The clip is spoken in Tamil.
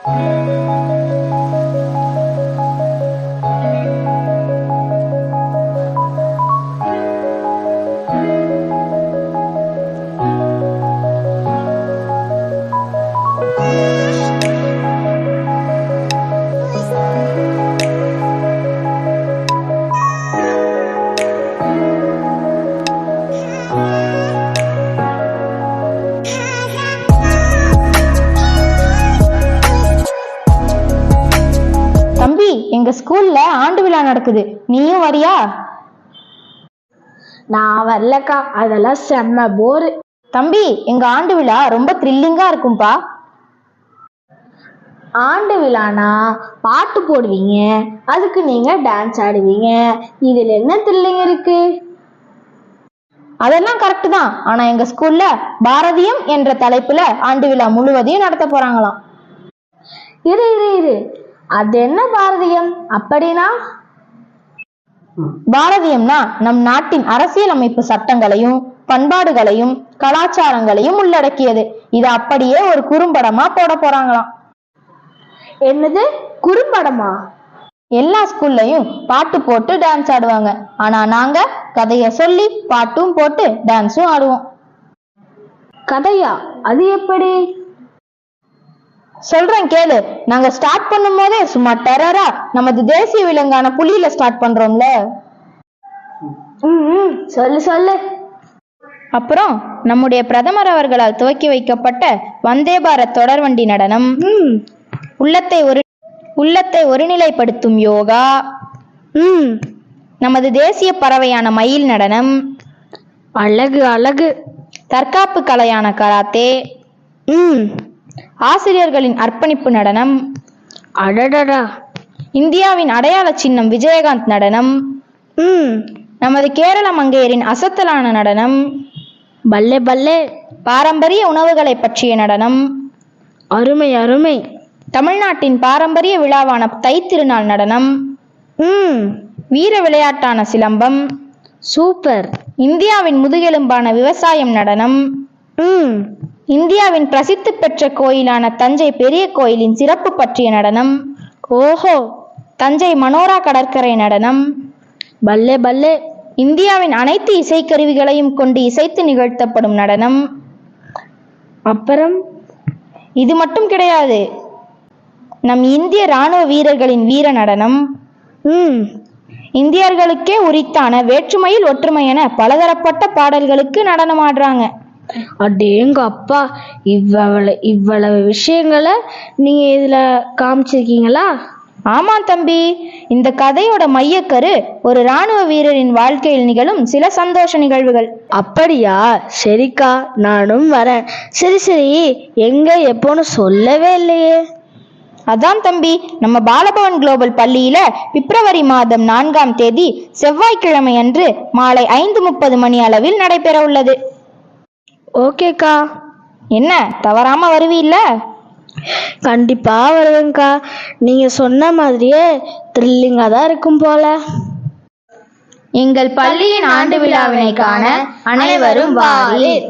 தம்பி, எங்க ஸ்கூல்ல ஆண்டு விழா நடக்குது, நீயும் வரியா? நான் வரலக்கா, அதெல்லாம் செம்ம போரு. தம்பி, எங்க ஆண்டு விழா ரொம்ப த்ரில்லிங்கா இருக்கும்பா. ஆண்டு விழானா பாட்டு போடுவீங்க, அதுக்கு நீங்க டான்ஸ் ஆடுவீங்க, இதுல என்ன த்ரில்லிங் இருக்கு? அதெல்லாம் கரெக்ட் தான். ஆனா எங்க ஸ்கூல்ல பாரதியம் என்ற தலைப்புல ஆண்டு விழா முழுவதையும் நடத்த போறாங்களாம். இரு இரு இரு அது என்ன பாரதியம் அப்படின்னா? பாரதியம்னா நம் நாட்டின் அரசியல் அமைப்பு சட்டங்களையும் பண்பாடுகளையும் கலாச்சாரங்களையும் உள்ளடக்கியது. இது அப்படியே ஒரு குறும்படமா போட போறாங்களாம். என்னது, குறும்படமா? எல்லா ஸ்கூல்லையும் பாட்டு போட்டு டான்ஸ் ஆடுவாங்க. ஆனா நாங்க கதைய சொல்லி பாட்டும் போட்டு டான்ஸும் ஆடுவோம். கதையா? அது எப்படி? சொல்றேன் கேளு. நாங்க ஸ்டார்ட் பண்ணும் போதே சும்மா டெரரா நமது தேசிய விலங்கான புலியில ஸ்டார்ட் பண்றோம்ல. சொல்லு சொல்லு. அப்புறம் நம்முடைய பிரதமர் அவர்களால் துவக்கி வைக்கப்பட்ட வந்தே பாரத் தொடர்வண்டி நடனம், உள்ளத்தை ஒருநிலைப்படுத்தும் யோகா, நமது தேசிய பறவையான மயில் நடனம், அழகு அழகு, தற்காப்பு கலையான கராத்தே, ஆசிரியர்களின் அர்ப்பணிப்பு நடனம், அடடடா, இந்தியாவின் அடையாள சின்னம் விஜயகாந்த் நடனம், நமது கேரள மங்கையரின் அசத்தலான நடனம், பல்லே பல்லே, பாரம்பரிய உணவுகளை பற்றிய நடனம், அருமை அருமை, தமிழ்நாட்டின் பாரம்பரிய விழாவான தை திருநாள் நடனம், வீர விளையாட்டான சிலம்பம், சூப்பர், இந்தியாவின் முதுகெலும்பான விவசாயம் நடனம், இந்தியாவின் பிரசித்தி பெற்ற கோயிலான தஞ்சை பெரிய கோயிலின் சிறப்பு பற்றிய நடனம், ஓஹோ, தஞ்சை மனோரா கடற்கரை நடனம், பல்லே பல்லே, இந்தியாவின் அனைத்து இசைக்கருவிகளையும் கொண்டு இசைத்து நிகழ்த்தப்படும் நடனம். அப்புறம் இது மட்டும் கிடையாது, நம் இந்திய ராணுவ வீரர்களின் வீர நடனம், இந்தியர்களுக்கே உரித்தான வேற்றுமையில் ஒற்றுமை என பலதரப்பட்ட பாடல்களுக்கு நடனம் ஆடுறாங்க. அடேங்க அப்பா, இவ்வளவு விஷயங்களை நீங்க இதுல காமிச்சிருக்கீங்களா? ஆமா தம்பி, இந்த கதையோட மையக்கரு ஒரு ராணுவ வீரரின் வாழ்க்கையில் நிகழும் சில சந்தோஷ நிகழ்வுகள். அப்படியா? சரிக்கா, நானும் வரேன். சரி சரி, எங்க எப்போன்னு சொல்லவே இல்லையே. அதான் தம்பி, நம்ம பாலபவன் குளோபல் பள்ளியில பிப்ரவரி மாதம் 4ஆம் தேதி செவ்வாய்க்கிழமை அன்று மாலை 5:30 மணி அளவில் நடைபெற உள்ளது. ஓகேக்கா. என்ன, தவறாம வருவீல்ல? கண்டிப்பா வருவேங்க்கா. நீங்க சொன்ன மாதிரியே த்ரில்லிங்கா தான் இருக்கும் போல. எங்கள் பள்ளியின் ஆண்டு விழாவினை காண அனைவரும் வாரீர்.